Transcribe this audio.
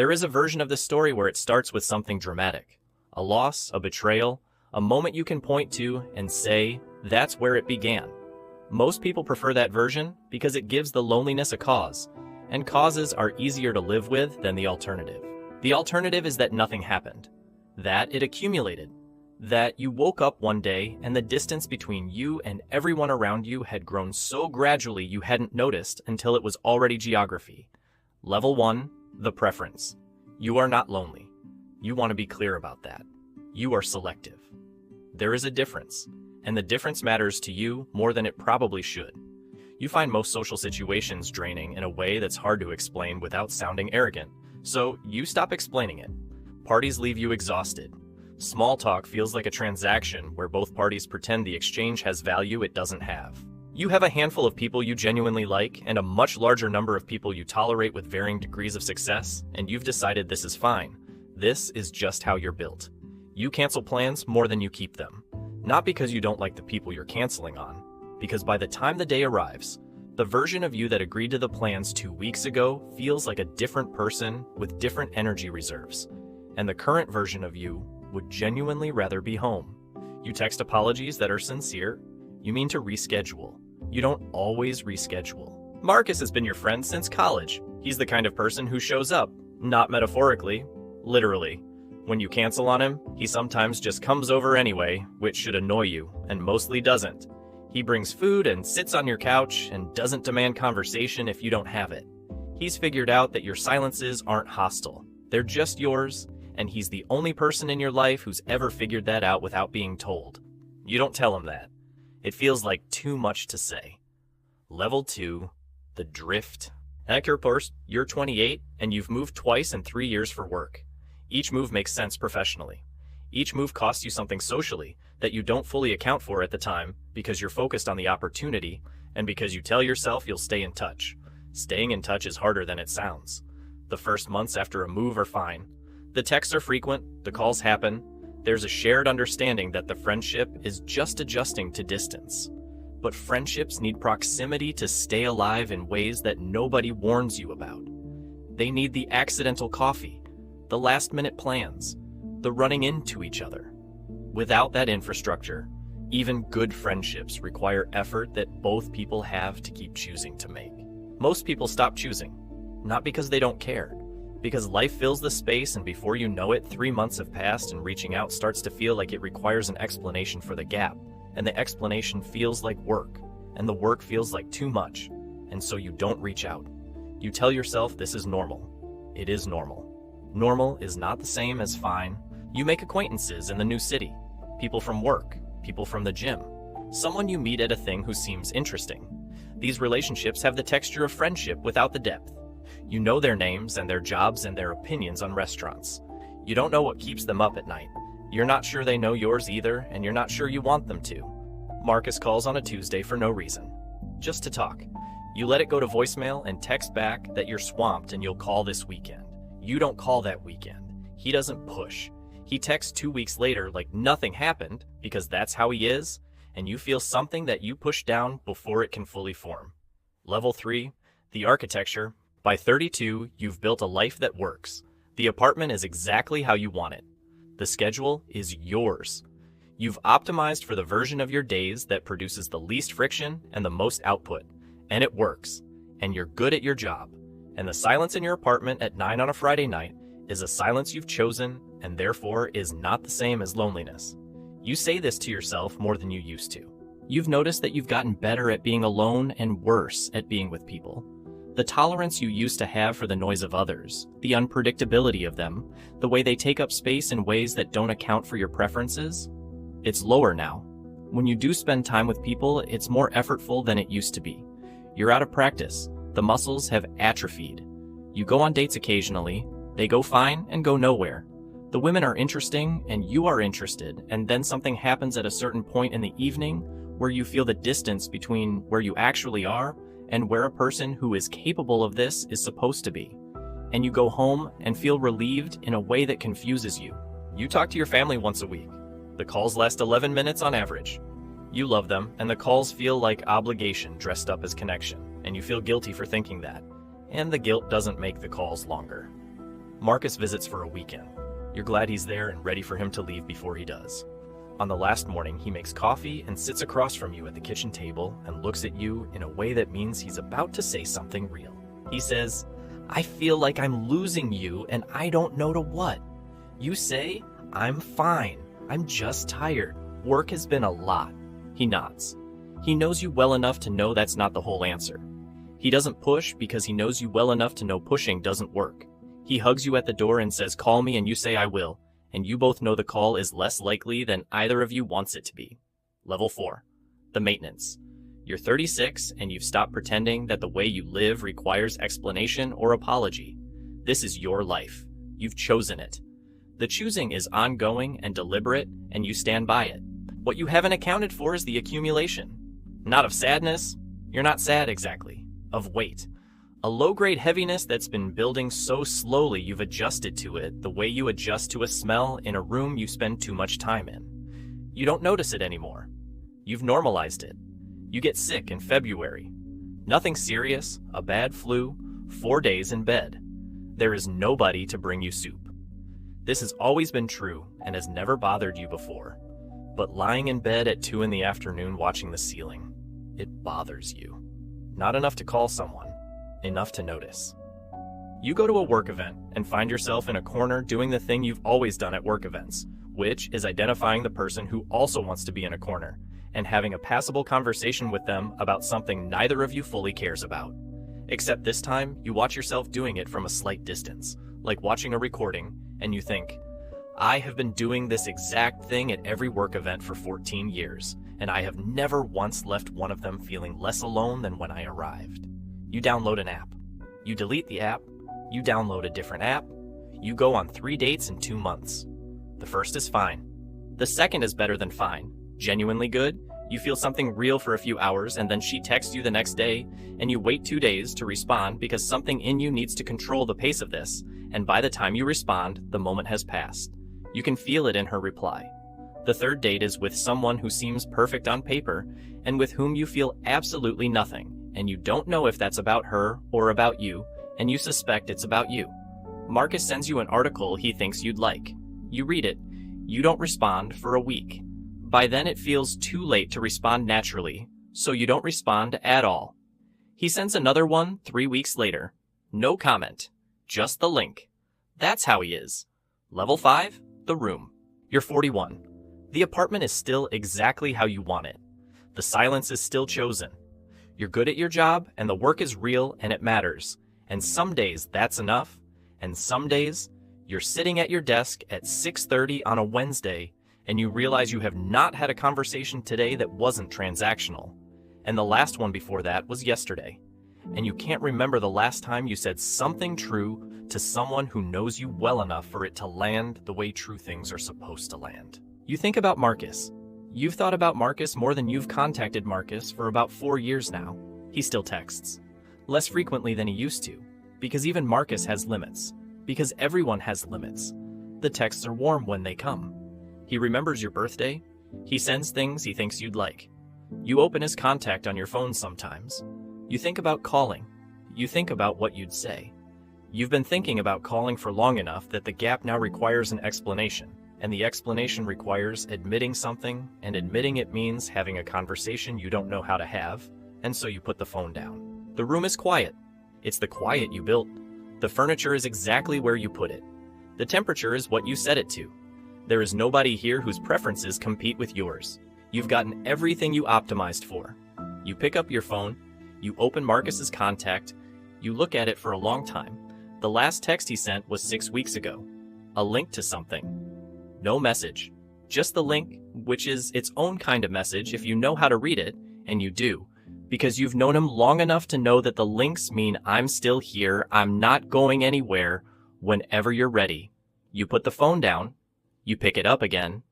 There is a version of this story where it starts with something dramatic. A loss, a betrayal, a moment you can point to and say, that's where it began. Most people prefer that version because it gives the loneliness a cause, and causes are easier to live with than the alternative. The alternative is that nothing happened, that it accumulated, that you woke up one day and the distance between you and everyone around you had grown so gradually you hadn't noticed until it was already geography. Level 1, the preference. You are not lonely. You want to be clear about that. You are selective. There is a difference, and the difference matters to you more than it probably should. You find most social situations draining in a way that's hard to explain without sounding arrogant, so you stop explaining it. Parties leave you exhausted. Small talk feels like a transaction where both parties pretend the exchange has value it doesn't have. You have a handful of people you genuinely like and a much larger number of people you tolerate with varying degrees of success, and you've decided this is fine. This is just how you're built. You cancel plans more than you keep them. Not because you don't like the people you're canceling on, because by the time the day arrives, the version of you that agreed to the plans 2 weeks ago feels like a different person with different energy reserves, and the current version of you would genuinely rather be home. You text apologies that are sincere. You mean to reschedule. You don't always reschedule. Marcus has been your friend since college. He's the kind of person who shows up, not metaphorically, literally. When you cancel on him, he sometimes just comes over anyway, which should annoy you, and mostly doesn't. He brings food and sits on your couch and doesn't demand conversation if you don't have it. He's figured out that your silences aren't hostile. They're just yours, and he's the only person in your life who's ever figured that out without being told. You don't tell him that. It feels like too much to say. Level 2, the drift. At your post, you're 28 and you've moved twice in 3 years for work. Each move makes sense professionally. Each move costs you something socially that you don't fully account for at the time because you're focused on the opportunity and because you tell yourself you'll stay in touch. Staying in touch is harder than it sounds. The first months after a move are fine. The texts are frequent, the calls happen. There's a shared understanding that the friendship is just adjusting to distance. But friendships need proximity to stay alive in ways that nobody warns you about. They need the accidental coffee, the last-minute plans, the running into each other. Without that infrastructure, even good friendships require effort that both people have to keep choosing to make. Most people stop choosing, not because they don't care, because life fills the space and before you know it, 3 months have passed and reaching out starts to feel like it requires an explanation for the gap, and the explanation feels like work, and the work feels like too much, and so you don't reach out. You tell yourself this is normal. It is normal. Normal is not the same as fine. You make acquaintances in the new city, people from work, people from the gym, someone you meet at a thing who seems interesting. These relationships have the texture of friendship without the depth. You know their names and their jobs and their opinions on restaurants. You don't know what keeps them up at night. You're not sure they know yours either, and you're not sure you want them to. Marcus calls on a Tuesday for no reason, just to talk. You let it go to voicemail and text back that you're swamped and you'll call this weekend. You don't call that weekend. He doesn't push. He texts 2 weeks later like nothing happened because that's how he is, and you feel something that you push down before it can fully form. Level 3, the architecture. By 32, you've built a life that works. The apartment is exactly how you want it. The schedule is yours. You've optimized for the version of your days that produces the least friction and the most output, and it works, and you're good at your job. And the silence in your apartment at 9 on a Friday night is a silence you've chosen and therefore is not the same as loneliness. You say this to yourself more than you used to. You've noticed that you've gotten better at being alone and worse at being with people. The tolerance you used to have for the noise of others, the unpredictability of them, the way they take up space in ways that don't account for your preferences, it's lower now. When you do spend time with people, it's more effortful than it used to be. You're out of practice. The muscles have atrophied. You go on dates occasionally. They go fine and go nowhere. The women are interesting and you are interested, and then something happens at a certain point in the evening where you feel the distance between where you actually are and where a person who is capable of this is supposed to be. And you go home and feel relieved in a way that confuses you. You talk to your family once a week. The calls last 11 minutes on average. You love them, and the calls feel like obligation dressed up as connection, and you feel guilty for thinking that. And the guilt doesn't make the calls longer. Marcus visits for a weekend. You're glad he's there and ready for him to leave before he does. On the last morning, he makes coffee and sits across from you at the kitchen table and looks at you in a way that means he's about to say something real. He says, "I feel like I'm losing you and I don't know to what." You say, "I'm fine. I'm just tired. Work has been a lot." He nods. He knows you well enough to know that's not the whole answer. He doesn't push because he knows you well enough to know pushing doesn't work. He hugs you at the door and says, "Call me," and you say, "I will." And you both know the call is less likely than either of you wants it to be. Level 4. The maintenance. You're 36 and you've stopped pretending that the way you live requires explanation or apology. This is your life. You've chosen it. The choosing is ongoing and deliberate, and you stand by it. What you haven't accounted for is the accumulation. Not of sadness. You're not sad exactly. Of weight. A low-grade heaviness that's been building so slowly you've adjusted to it the way you adjust to a smell in a room you spend too much time in. You don't notice it anymore. You've normalized it. You get sick in February. Nothing serious, a bad flu, 4 days in bed. There is nobody to bring you soup. This has always been true and has never bothered you before. But lying in bed at 2 in the afternoon watching the ceiling, it bothers you. Not enough to call someone. Enough to notice. You go to a work event and find yourself in a corner doing the thing you've always done at work events, which is identifying the person who also wants to be in a corner and having a passable conversation with them about something neither of you fully cares about. Except this time, you watch yourself doing it from a slight distance, like watching a recording, and you think, "I have been doing this exact thing at every work event for 14 years, and I have never once left one of them feeling less alone than when I arrived." You download an app. You delete the app. You download a different app. You go on 3 dates in 2 months. The first is fine. The second is better than fine. Genuinely good. You feel something real for a few hours, and then she texts you the next day, and you wait 2 days to respond because something in you needs to control the pace of this, and by the time you respond, the moment has passed. You can feel it in her reply. The third date is with someone who seems perfect on paper, and with whom you feel absolutely nothing. And you don't know if that's about her or about you, and you suspect it's about you. Marcus sends you an article he thinks you'd like. You read it. You don't respond for a week. By then it feels too late to respond naturally, so you don't respond at all. He sends another one 3 weeks later. No comment. Just the link. That's how he is. Level 5, the room. You're 41. The apartment is still exactly how you want it. The silence is still chosen. You're good at your job, and the work is real, and it matters. And some days that's enough, and some days you're sitting at your desk at 6:30 on a Wednesday, and you realize you have not had a conversation today that wasn't transactional. And the last one before that was yesterday. And you can't remember the last time you said something true to someone who knows you well enough for it to land the way true things are supposed to land. You think about Marcus. You've thought about Marcus more than you've contacted Marcus for about 4 years now. He still texts. Less frequently than he used to. Because even Marcus has limits. Because everyone has limits. The texts are warm when they come. He remembers your birthday. He sends things he thinks you'd like. You open his contact on your phone sometimes. You think about calling. You think about what you'd say. You've been thinking about calling for long enough that the gap now requires an explanation. And the explanation requires admitting something, and admitting it means having a conversation you don't know how to have, and so you put the phone down. The room is quiet. It's the quiet you built. The furniture is exactly where you put it. The temperature is what you set it to. There is nobody here whose preferences compete with yours. You've gotten everything you optimized for. You pick up your phone, you open Marcus's contact, you look at it for a long time. The last text he sent was 6 weeks ago. A link to something. No message. Just the link, which is its own kind of message if you know how to read it, and you do, because you've known him long enough to know that the links mean I'm still here, I'm not going anywhere, whenever you're ready. You put the phone down, you pick it up again,